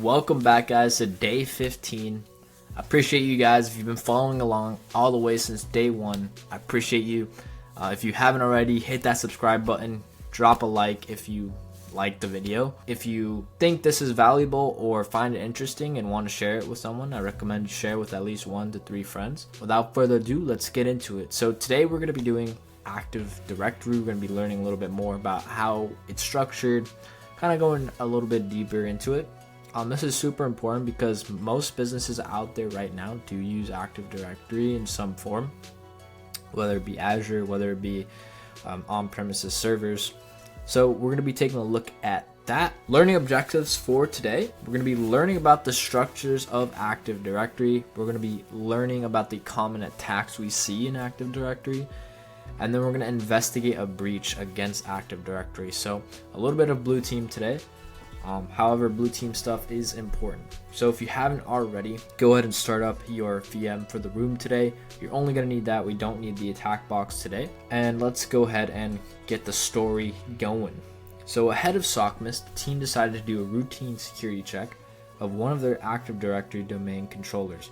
Welcome back, guys, to day 15. I appreciate you guys if you've been following along all the way since day 1. I appreciate you. If you haven't already, hit that subscribe button, drop a like if you like the video. If you think this is valuable or find it interesting and want to share it with someone, I recommend you share with at least 1 to 3 friends. Without further ado, let's get into it. So today we're going to be doing Active Directory. We're going to be learning a little bit more about how it's structured, kind of going a little bit deeper into it. This is super important because most businesses out there right now do use Active Directory in some form, whether it be Azure, whether it be on-premises servers. So we're going to be taking a look at that. Learning objectives for today. We're going to be learning about the structures of Active Directory. We're going to be learning about the common attacks we see in Active Directory. And then we're going to investigate a breach against Active Directory. So a little bit of blue team today. However, blue team stuff is important. So if you haven't already, go ahead and start up your VM for the room today. You're only going to need that. We don't need the attack box today. And let's go ahead and get the story going. So ahead of SOCMIS, the team decided to do a routine security check of one of their Active Directory domain controllers.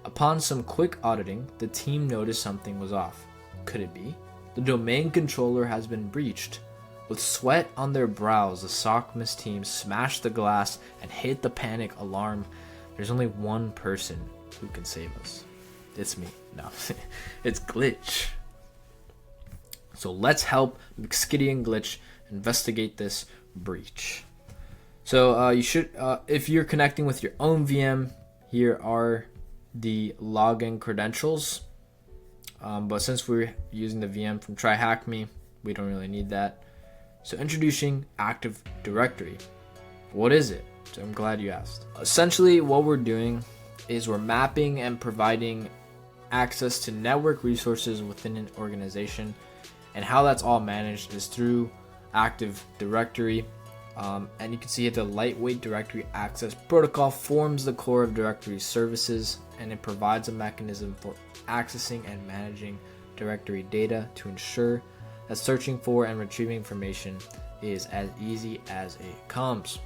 Upon some quick auditing, the team noticed something was off. Could it be? The domain controller has been breached. With sweat on their brows, the SOCMIS team smashed the glass and hit the panic alarm. There's only one person who can save us. It's me. No, it's Glitch. So let's help Skitty and Glitch investigate this breach. So you should, if you're connecting with your own VM, here are the login credentials. But since we're using the VM from TryHackMe, we don't really need that. So introducing Active Directory. What is it? So I'm glad you asked. Essentially, what we're doing is we're mapping and providing access to network resources within an organization, and how that's all managed is through Active Directory. And you can see the lightweight directory access protocol forms the core of directory services, and it provides a mechanism for accessing and managing directory data to ensure that searching for and retrieving information is as easy as it comes.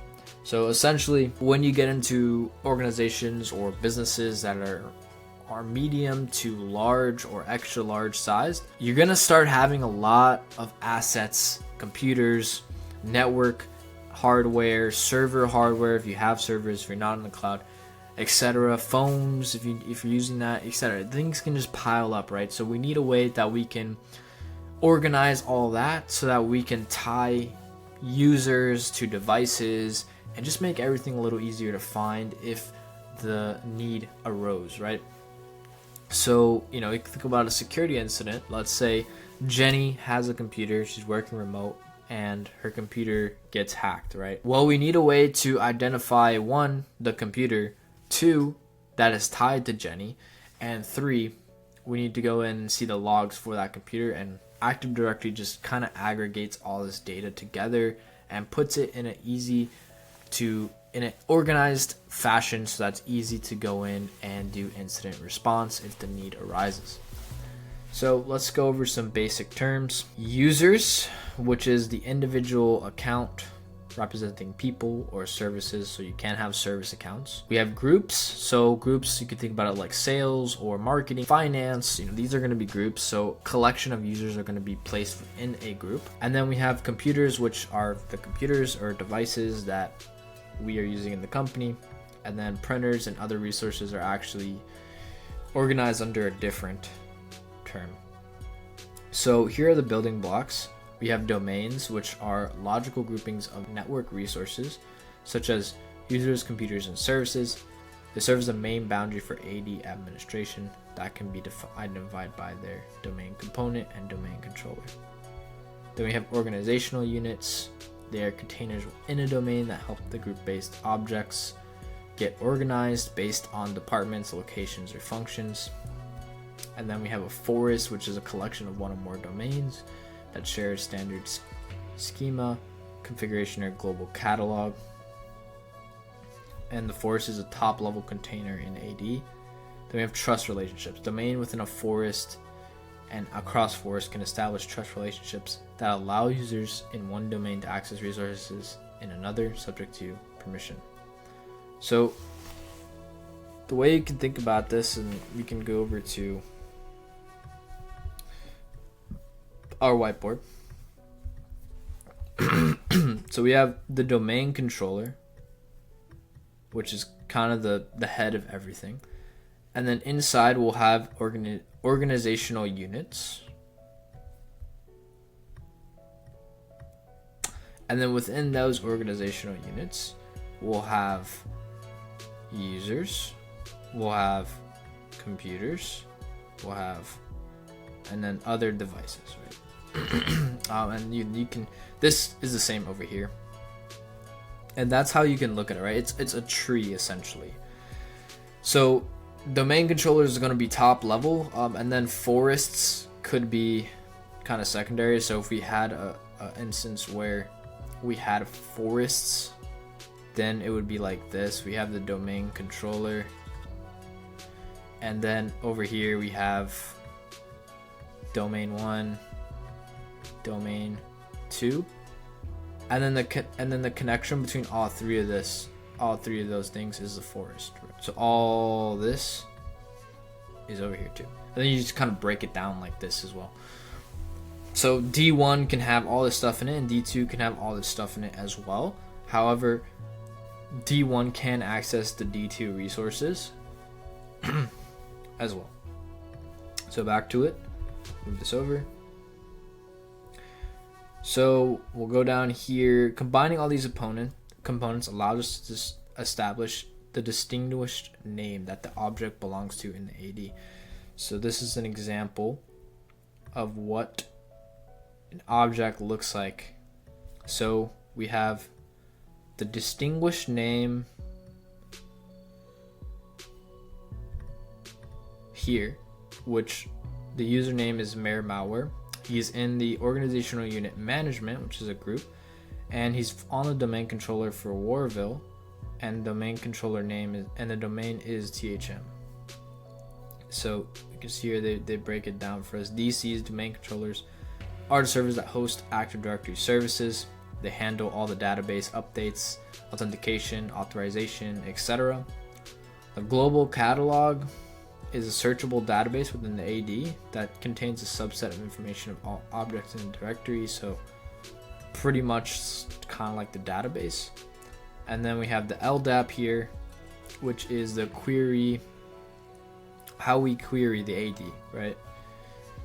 So essentially, when you get into organizations or businesses that are medium to large or extra large sized, you're gonna start having a lot of assets, computers, network hardware, server hardware if you have servers, if you're not in the cloud, etc. Phones if you're using that, etc. Things can just pile up, right? So we need a way that we can organize all that so that we can tie users to devices and just make everything a little easier to find if the need arose, right? So, you can think about a security incident. Let's say Jenny has a computer, she's working remote, and her computer gets hacked, right? Well, we need a way to identify 1, the computer, 2, that is tied to Jenny, and 3, we need to go in and see the logs for that computer. And Active Directory just kind of aggregates all this data together and puts it in an organized fashion so that's easy to go in and do incident response if the need arises. So let's go over some basic terms. Users, which is the individual account representing people or services, so you can have service accounts. We have groups, so groups you can think about it like sales or marketing, finance, these are going to be groups, so collection of users are going to be placed in a group. And then we have computers, which are the computers or devices that we are using in the company, and then printers and other resources are actually organized under a different term. So here are the building blocks. We have domains, which are logical groupings of network resources, such as users, computers, and services. They serve as the main boundary for AD administration that can be identified by their domain component and domain controller. Then we have organizational units. They are containers within a domain that help the group-based objects get organized based on departments, locations, or functions. And then we have a forest, which is a collection of 1 or more domains that shares standard schema, configuration, or global catalog. And the forest is a top-level container in AD. Then we have trust relationships. Domain within a forest and across forest can establish trust relationships that allow users in one domain to access resources in another, subject to permission. So the way you can think about this, and we can go over to our whiteboard. So we have the domain controller, which is kind of the head of everything. And then inside we'll have organizational units. And then within those organizational units, we'll have users, we'll have computers, we'll have, and then other devices, right? And you can, this is the same over here. And that's how you can look at it, right? It's a tree essentially. So domain controller is going to be top level, and then forests could be kind of secondary. So if we had a instance where we had forests, then it would be like this. We have the domain controller, and then over here we have domain 1, domain 2, and then the connection between all three of those things is the forest, right? So all this is over here too, and then you just kind of break it down like this as well. So D1 can have all this stuff in it, and D2 can have all this stuff in it as well. However, D1 can access the D2 resources as well. So back to it, move this over. So we'll go down here. Combining all these components allows us to establish the distinguished name that the object belongs to in the AD. So this is an example of what an object looks like. So we have the distinguished name here, which the username is Mayor Malware. He's in the organizational unit management, which is a group, and he's on the domain controller for Warville, and domain controller name is, and the domain is THM. So you can see here they break it down for us. DC's domain controllers are the servers that host Active Directory services. They handle all the database updates, authentication, authorization, etc. A global catalog is a searchable database within the AD that contains a subset of information of all objects in the directory. So pretty much kind of like the database. And then we have the LDAP here, which is the query, how we query the AD, right?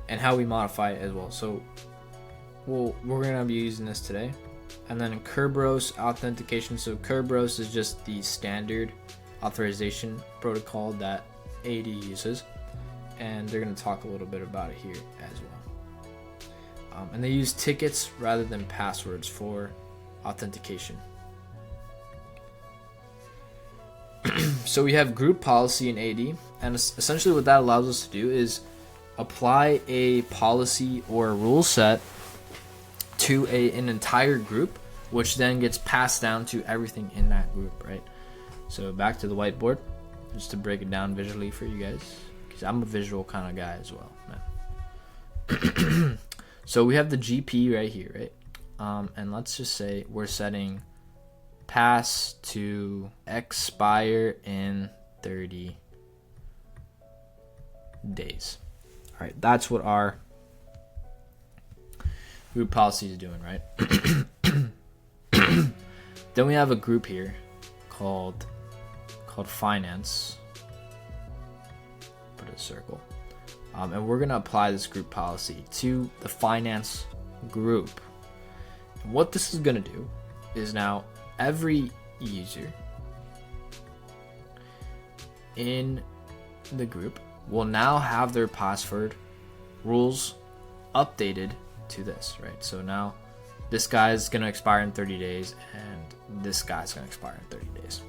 And how we modify it as well. So we're gonna be using this today. And then Kerberos authentication. So Kerberos is just the standard authorization protocol that AD uses, and they're going to talk a little bit about it here as well. And they use tickets rather than passwords for authentication. So we have group policy in AD, and essentially what that allows us to do is apply a policy or a rule set to an entire group, which then gets passed down to everything in that group, right? So back to the whiteboard, just to break it down visually for you guys, because I'm a visual kind of guy as well. So we have the GP right here, right? And let's just say we're setting pass to expire in 30 days. All right, that's what our group policy is doing, right? Then we have a group here called finance. Put a circle, and we're gonna apply this group policy to the finance group. And what this is gonna do is now every user in the group will now have their password rules updated to this, right? So now this guy is going to expire in 30 days and this guy is going to expire in 30 days.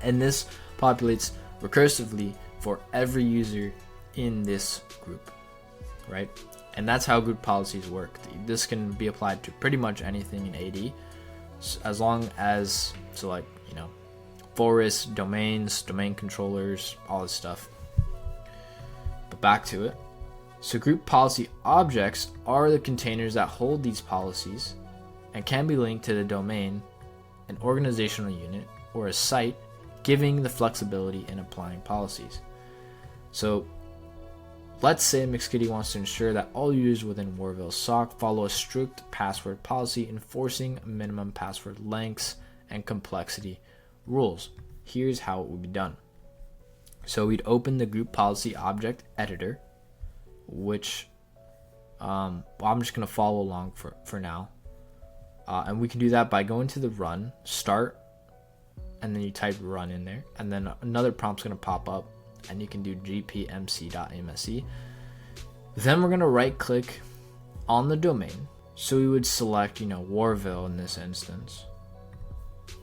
And this populates recursively for every user in this group, right? And that's how group policies work. This can be applied to pretty much anything in AD, as long as, so like, you know, forests, domains, domain controllers, all this stuff. But back to it. So group policy objects are the containers that hold these policies and can be linked to the domain, an organizational unit, or a site, giving the flexibility in applying policies. So let's say MixKitty wants to ensure that all users within Warville SOC follow a strict password policy enforcing minimum password lengths and complexity rules. Here's how it would be done. So we'd open the group policy object editor, which I'm just going to follow along for now. And we can do that by going to the run, start, and then you type run in there. And then another prompt's going to pop up, and you can do gpmc.msc. Then we're going to right click on the domain. So we would select, Warville in this instance.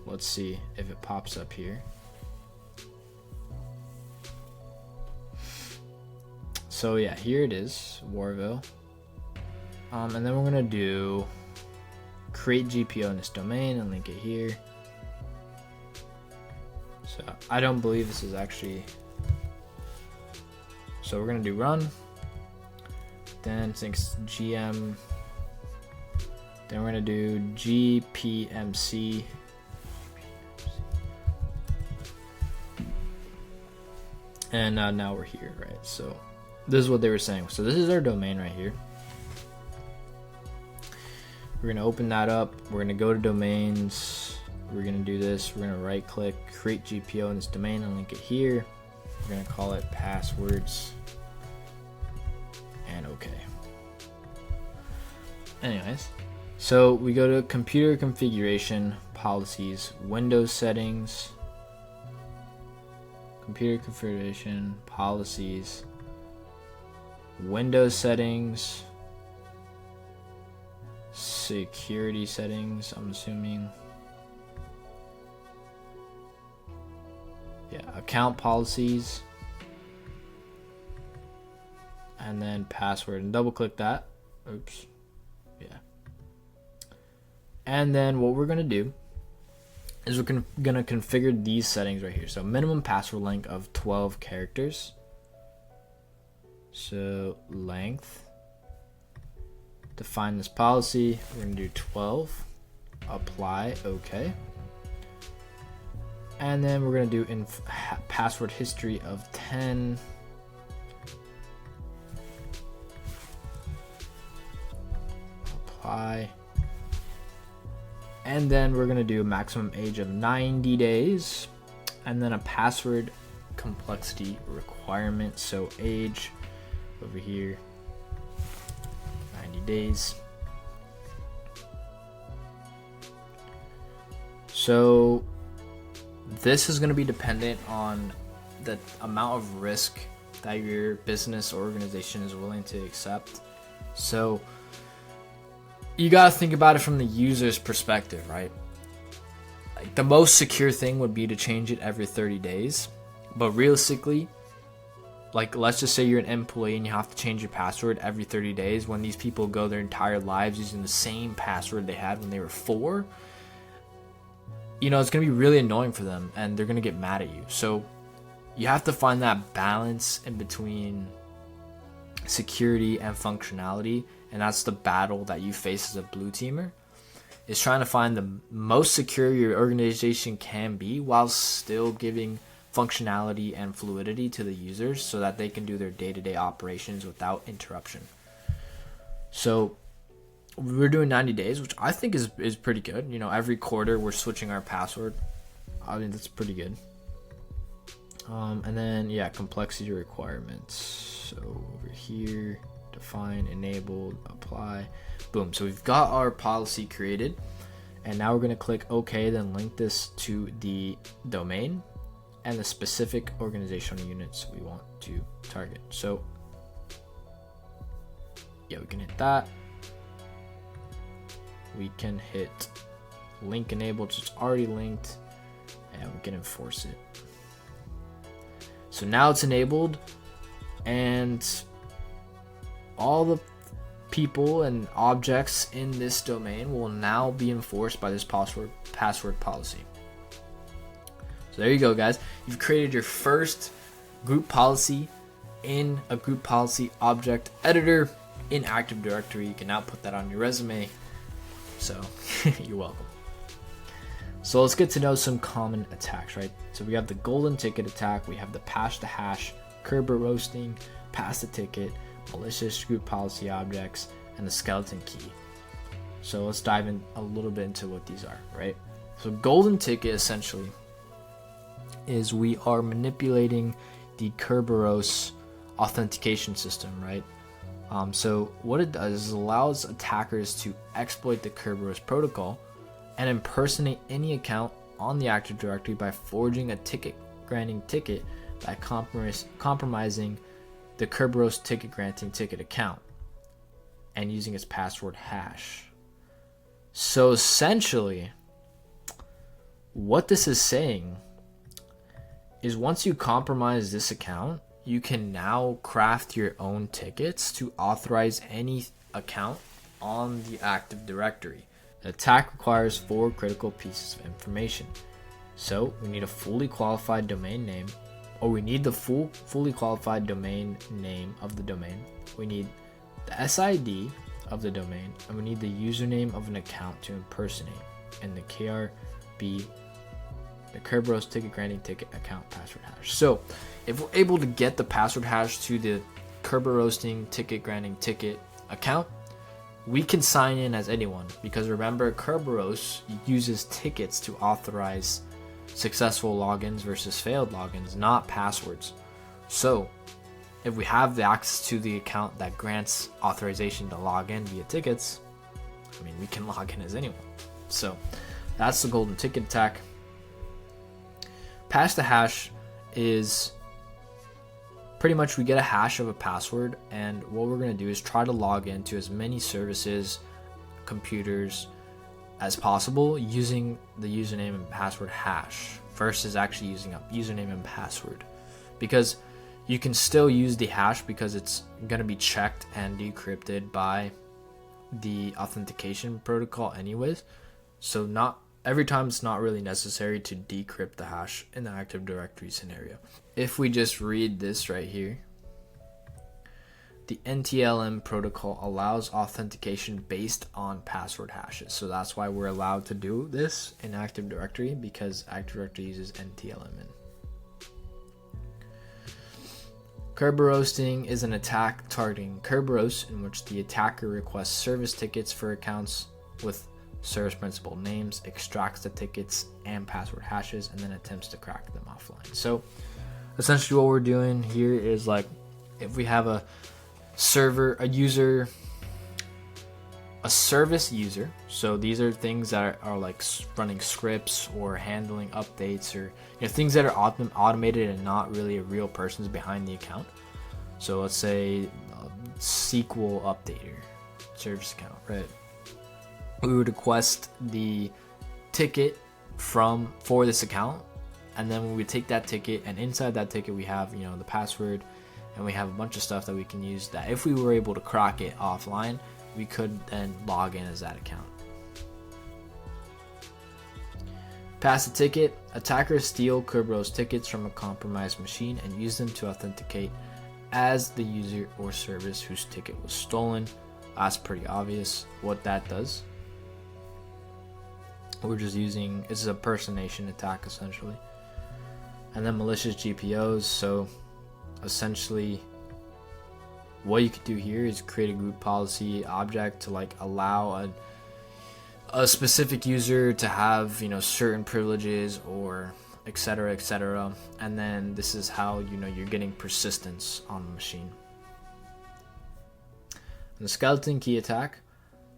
Let's see if it pops up here. So yeah, here it is, Warville. And then we're going to do create GPO in this domain and link it here. So I don't believe this is actually. So we're going to do run. Then since GM. Then we're going to do GPMC. And now we're here, right? So this is what they were saying. So this is our domain right here. We're going to open that up. We're going to go to domains. We're going to do this. We're going to right click, create GPO in this domain and link it here. We're going to call it passwords and OK. Anyways, so we go to computer configuration, policies, Windows settings, computer configuration, policies, Windows settings, security settings, I'm assuming. Yeah, account policies. And then password, and double click that. Oops. Yeah. And then what we're going to do is we're going to configure these settings right here. So minimum password length of 12 characters. So length. Define this policy. We're going to do 12. Apply. OK. And then we're going to do in password history of 10. Apply. And then we're going to do a maximum age of 90 days. And then a password complexity requirement. So age over here, 90 days. So this is going to be dependent on the amount of risk that your business or organization is willing to accept. So you got to think about it from the user's perspective, right? Like the most secure thing would be to change it every 30 days. But realistically, like let's just say you're an employee and you have to change your password every 30 days when these people go their entire lives using the same password they had when they were 4. It's going to be really annoying for them and they're going to get mad at you. So you have to find that balance in between security and functionality. And that's the battle that you face as a blue teamer, is trying to find the most secure your organization can be while still giving functionality and fluidity to the users so that they can do their day-to-day operations without interruption. So we're doing 90 days, which I think is pretty good. Every quarter we're switching our password. I mean, that's pretty good. And then, yeah, complexity requirements. So over here, define, enabled, apply, boom. So we've got our policy created. And now we're going to click OK, then link this to the domain and the specific organizational units we want to target. So, yeah, we can hit that. We can hit link enabled, so it's already linked, and we can enforce it. So now it's enabled, and all the people and objects in this domain will now be enforced by this password policy. So there you go, guys. You've created your first group policy in a group policy object editor in Active Directory. You can now put that on your resume. So you're welcome. So let's get to know some common attacks, right? So we have the golden ticket attack, we have the pass the hash, Kerber roasting, pass the ticket, malicious group policy objects, and the skeleton key. So let's dive in a little bit into what these are, right? So golden ticket essentially is we are manipulating the Kerberos authentication system, right? So what it does is allows attackers to exploit the Kerberos protocol and impersonate any account on the Active Directory by forging a granting ticket by compromising the Kerberos ticket granting ticket account and using its password hash. So essentially, what this is saying is once you compromise this account, you can now craft your own tickets to authorize any account on the Active Directory. The attack requires 4 critical pieces of information. So we need a fully qualified domain name, or we need the fully qualified domain name of the domain. We need the SID of the domain, and we need the username of an account to impersonate, and the KRB, the Kerberos ticket granting ticket account password hash. So if we're able to get the password hash to the Kerber roasting ticket granting ticket account, we can sign in as anyone, because remember, Kerberos uses tickets to authorize successful logins versus failed logins, not passwords. So if we have the access to the account that grants authorization to log in via tickets, I mean, we can log in as anyone. So that's the golden ticket attack. Pass the hash is pretty much we get a hash of a password, and what we're going to do is try to log into as many services, computers as possible using the username and password hash versus actually using a username and password, because you can still use the hash because it's going to be checked and decrypted by the authentication protocol anyways. So not every time, it's not really necessary to decrypt the hash in the Active Directory scenario. If we just read this right here, the NTLM protocol allows authentication based on password hashes. So that's why we're allowed to do this in Active Directory, because Active Directory uses NTLM. Kerber roasting is an attack targeting Kerberos in which the attacker requests service tickets for accounts with service principal names, extracts the tickets and password hashes, and then attempts to crack them offline. So essentially what we're doing here is, like, if we have a server, a user, a service user, so these are things that are like running scripts or handling updates, or things that are automated and not really a real person's behind the account. So let's say SQL updater service account, right? We would request the ticket for this account, and then when we take that ticket, and inside that ticket we have the password, and we have a bunch of stuff that we can use, that if we were able to crack it offline, we could then log in as that account. Pass the ticket. Attackers steal Kerberos tickets from a compromised machine and use them to authenticate as the user or service whose ticket was stolen. That's pretty obvious what that does. We're just using, it's a impersonation attack essentially. And then malicious GPOs. So essentially what you could do here is create a group policy object to like allow a specific user to have certain privileges or etc., and then this is how you're getting persistence on the machine. And the skeleton key attack,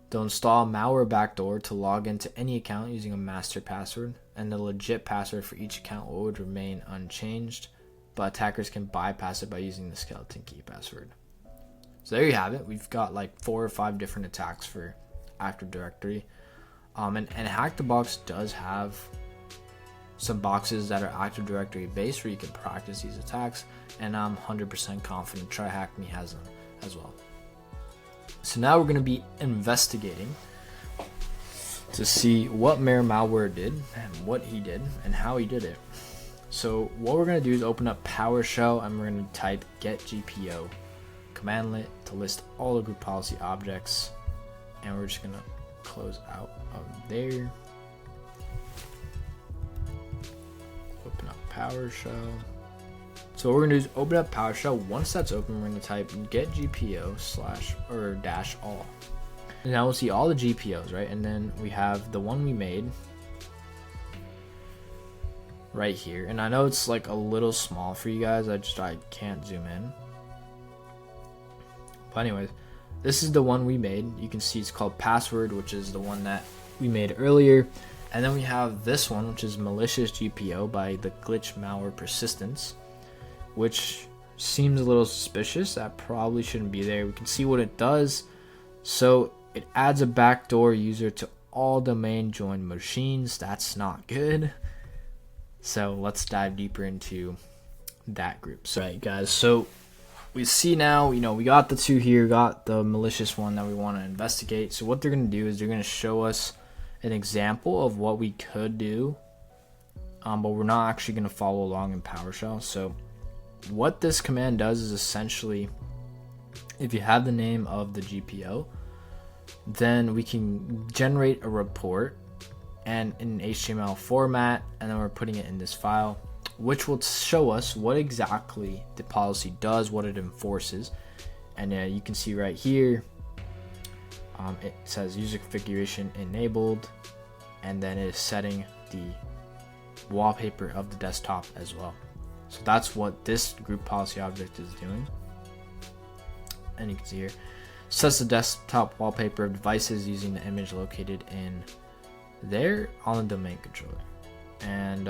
they'll install a malware backdoor to log into any account using a master password, and the legit password for each account would remain unchanged, but attackers can bypass it by using the skeleton key password. So there you have it. We've got like 4 or 5 different attacks for Active Directory. And Hack the Box does have some boxes that are Active Directory based where you can practice these attacks, and I'm 100% confident TryHackMe has them as well. So now we're going to be investigating to see what malware did and what he did and how he did it. So what we're going to do is open up PowerShell, and we're going to type get GPO commandlet to list all the group policy objects, and we're just going to close out of there. PowerShell. So what we're gonna do is open up PowerShell. Once that's open, we're gonna type get GPO / all. And now we'll see all the GPOs, right? And then we have the one we made right here. And I know it's like a little small for you guys. I can't zoom in. But anyways, this is the one we made. You can see it's called password, which is the one that we made earlier. And then we have this one, which is malicious GPO by the glitch malware persistence, which seems a little suspicious. That probably shouldn't be there. We can see what it does. So it adds a backdoor user to all domain joined machines. That's not good. So let's dive deeper into that group. So, right, guys, so we see now, we got the two here, got the malicious one that we want to investigate. So what they're going to do is they're going to show us an example of what we could do, but we're not actually going to follow along in PowerShell. So what this command does is essentially, if you have the name of the GPO, then we can generate a report and in HTML format, and then we're putting it in this file, which will show us what exactly the policy does, what it enforces. And you can see right here, it says user configuration enabled, and then it is setting the wallpaper of the desktop as well. So that's what this group policy object is doing. And you can see here, sets the desktop wallpaper of devices using the image located in there on the domain controller. And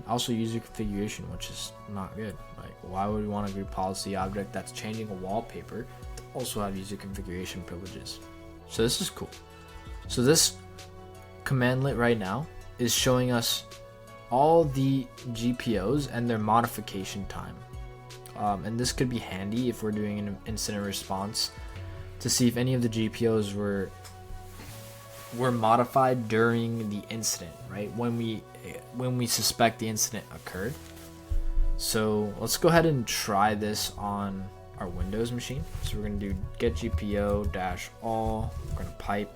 also user configuration, which is not good. Like, why would we want a group policy object that's changing a wallpaper to also have user configuration privileges? So this is cool. So this commandlet right now is showing us all the GPOs and their modification time. And this could be handy if we're doing an incident response to see if any of the GPOs were modified during the incident, right? When we suspect the incident occurred. So let's go ahead and try this on our Windows machine. So we're going to do get GPO - all. We're going to pipe,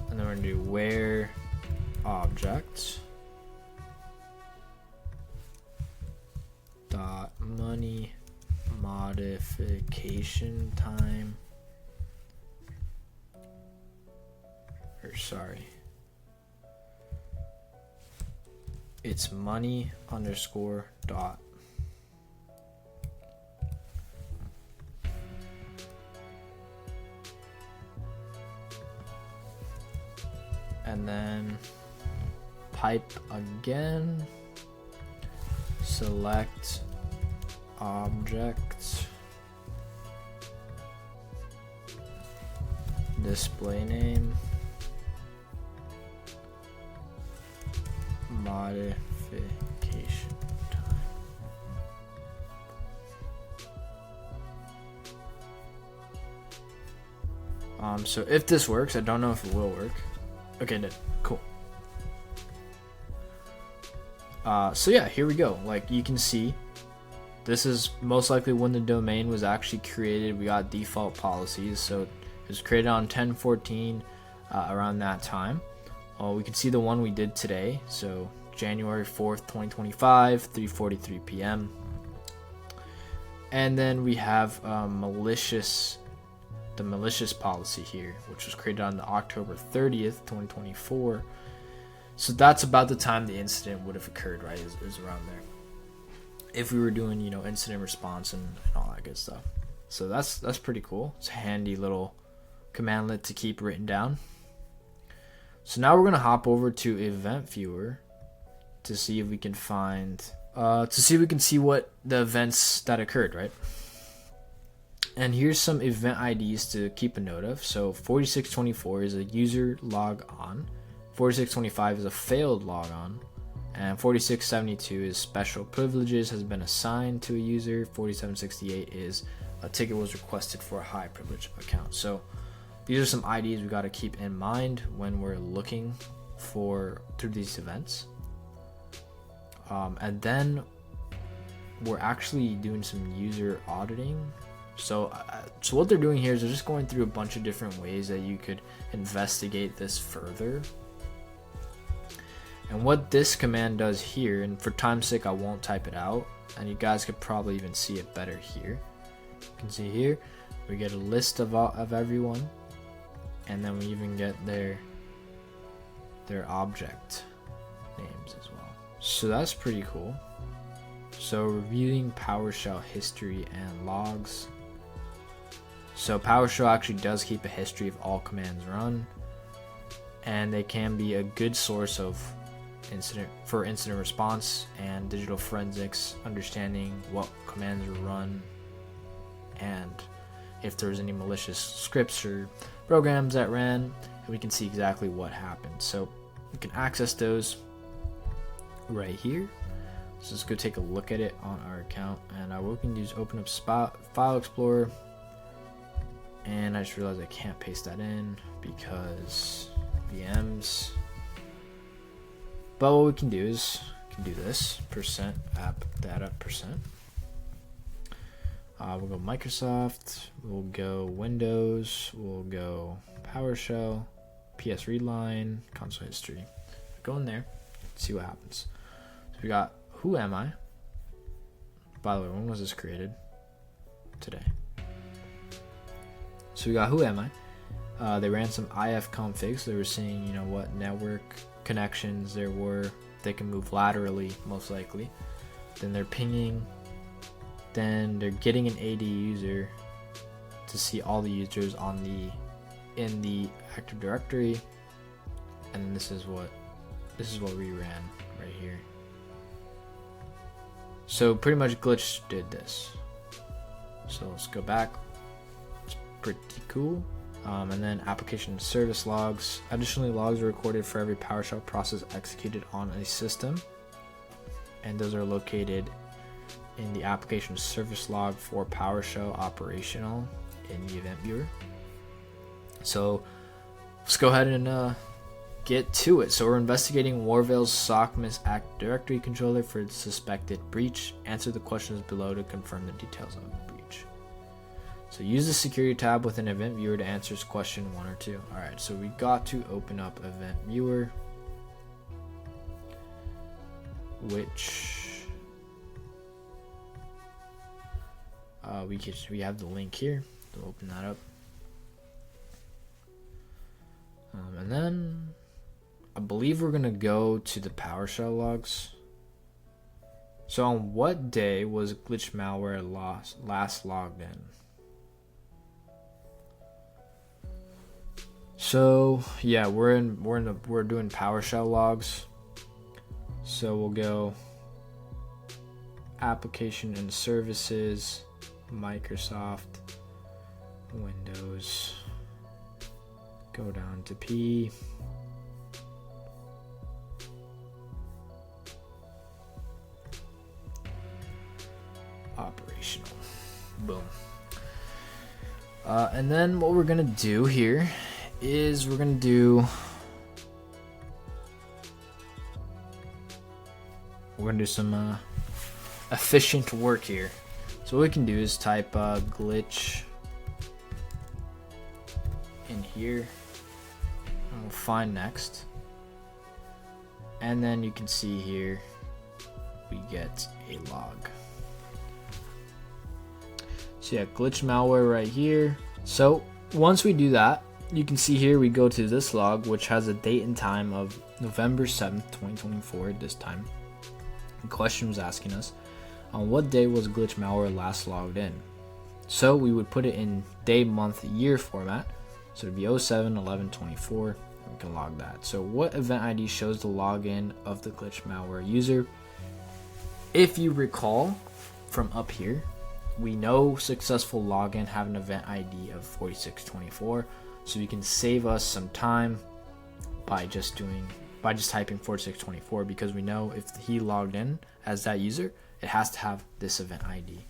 and then we're going to do where objects dot money modification time, or sorry, it's money underscore dot and then pipe again, select object, display name, modification time. So if this works, I don't know if it will work. Okay, it did. Cool. So yeah, here we go. Like, you can see, this is most likely when the domain was actually created. We got default policies, so it was created on 10/14, around that time. We can see the one we did today, so January 4th, 2025, 3:43 p.m. And then we have the malicious policy here, which was created on the October 30th, 2024. So that's about the time the incident would have occurred, right? Is around there. If we were doing, incident response and all that good stuff. So that's pretty cool. It's a handy little commandlet to keep written down. So now we're gonna hop over to Event Viewer to see if we can see what the events that occurred, right? And here's some event IDs to keep a note of. So 4624 is a user log on, 4625 is a failed log on, and 4672 is special privileges has been assigned to a user. 4768 is a ticket was requested for a high privilege account. So these are some IDs we got to keep in mind when we're looking through these events. And then we're actually doing some user auditing. So what they're doing here is they're just going through a bunch of different ways that you could investigate this further. And what this command does here, and for time's sake I won't type it out, and you guys could probably even see it better here. You can see here we get a list of everyone, and then we even get their object names as well. So that's pretty cool. So reviewing PowerShell history and logs. So PowerShell actually does keep a history of all commands run, and they can be a good source of incident response and digital forensics, understanding what commands were run and if there's any malicious scripts or programs that ran, and we can see exactly what happened. So we can access those right here. So let's go take a look at it on our account, and what we can do is open up File Explorer, and I just realized I can't paste that in because VMs. But what we can do is do this %app-data%. We'll go Microsoft, we'll go Windows, we'll go PowerShell, PS readline, console history. Go in there, see what happens. So we got who am I? By the way, when was this created? Today. So we got who am I? They ran some IF configs. So they were seeing, you know, what network connections there were. They can move laterally, most likely. Then they're pinging. Then they're getting an AD user to see all the users in the Active Directory, and this is what we ran right here. So pretty much Glitch did this. So let's go back. It's pretty cool. And then application service logs. Additionally, logs are recorded for every PowerShell process executed on a system, and those are located in the application service log for PowerShell operational in the event viewer. So let's go ahead and get to it. So we're investigating Warvale's SOCMIS Active Directory controller for the suspected breach. Answer the questions below to confirm the details of the breach. So use the security tab within event viewer to answer question 1 or 2. Alright, so we got to open up event viewer, which we have the link here to open that up, and then I believe we're gonna go to the PowerShell logs. So on what day was glitch malware last logged in? So yeah, we're doing PowerShell logs. So we'll go application and services, Microsoft, Windows, go down to P, operational, boom. And then what we're gonna do here is we're gonna do some efficient work here. So what we can do is type glitch in here, and we'll find next, and then you can see here we get a log. So yeah, glitch malware right here. So once we do that, you can see here we go to this log, which has a date and time of November 7th, 2024 this time. The question was asking us, on what day was glitch malware last logged in? So we would put it in day, month, year format. So it'd be 07/11/24. We can log that. So what event ID shows the login of the glitch malware user? If you recall from up here, we know successful login have an event ID of 4624. So we can save us some time by just typing 4624, because we know if he logged in as that user, it has to have this event ID.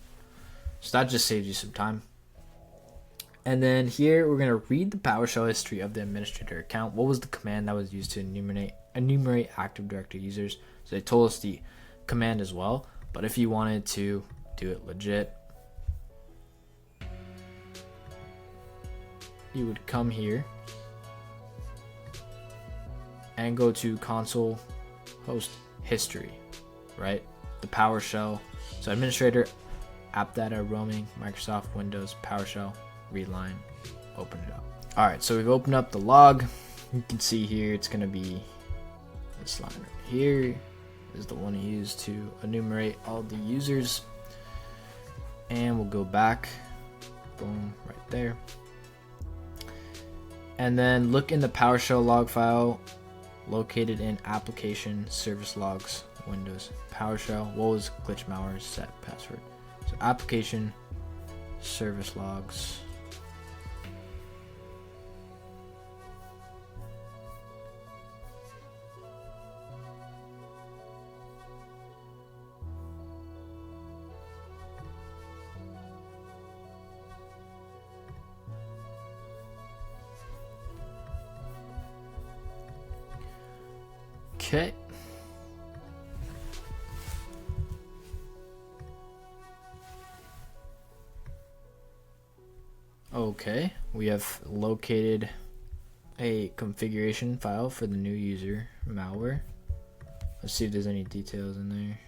So that just saves you some time. And then here we're going to read the PowerShell history of the administrator account. What was the command that was used to enumerate Active Directory users? So they told us the command as well, but if you wanted to do it legit, you would come here and go to console host history, right? The PowerShell. So administrator, app data, roaming, Microsoft, Windows, PowerShell, read line, open it up. All right, so we've opened up the log. You can see here it's going to be this line right here is the one used to enumerate all the users. And we'll go back, boom, right there. And then look in the PowerShell log file located in application service logs, Windows, PowerShell. What was glitch malware set password? So application service logs. Okay. Okay, we have located a configuration file for the new user malware. Let's see if there's any details in there.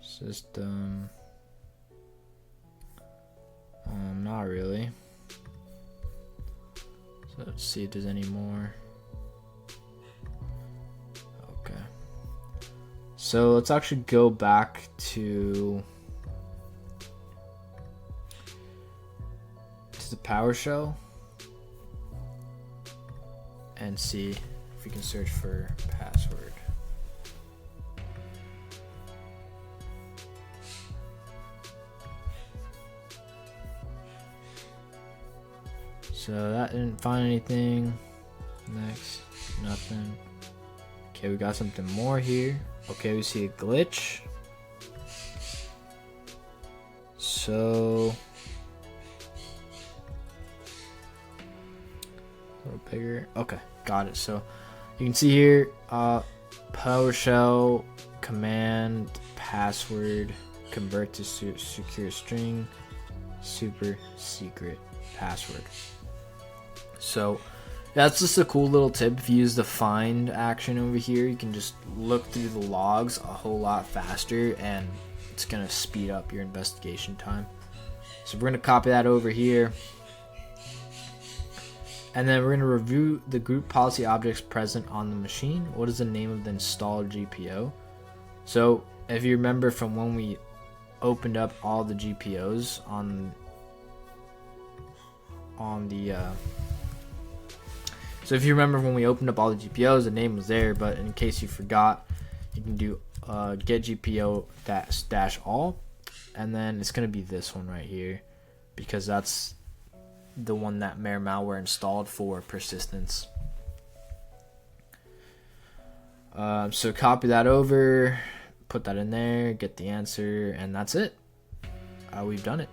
System. Not really. So let's see if there's any more. Okay. So let's actually go back to the PowerShell and see if we can search for password. So that didn't find anything. Next, nothing. Okay, we got something more here. Okay, we see a glitch. So a little bigger. Okay, got it. So you can see here, PowerShell command password convert to secure string super secret password. So that's just a cool little tip. If you use the find action over here, you can just look through the logs a whole lot faster, and it's gonna speed up your investigation time. So we're gonna copy that over here, and then we're gonna review the group policy objects present on the machine. What is the name of the installed GPO? So if you remember from when we opened up all the GPOs on the so if you remember when we opened up all the GPOs, the name was there, but in case you forgot, you can do get GPO dash all, and then it's gonna be this one right here, because that's the one that malware installed for persistence. So copy that over, put that in there, get the answer, and that's it. We've done it.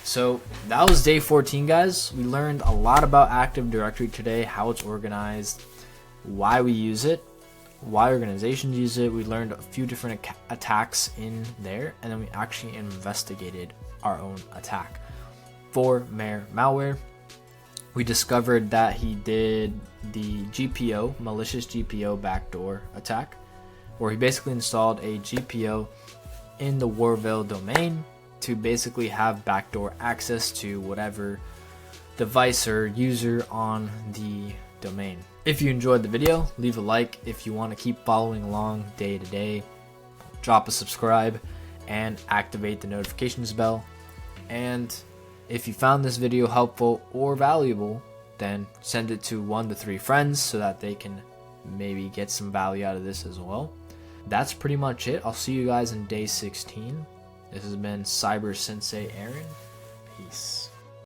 So that was day 14, guys. We learned a lot about Active Directory today, how it's organized, why we use it, why organizations use it. We learned a few different attacks in there, and then we actually investigated our own attack for malware. We discovered that he did the GPO, malicious GPO backdoor attack, where he basically installed a GPO in the Warville domain to basically have backdoor access to whatever device or user on the domain. If you enjoyed the video, leave a like. If you want to keep following along day to day, drop a subscribe and activate the notifications bell. And if you found this video helpful or valuable, then send it to 1 to 3 friends so that they can maybe get some value out of this as well. That's pretty much it. I'll see you guys in day 16. This has been Cyber Sensei Aaron. Peace.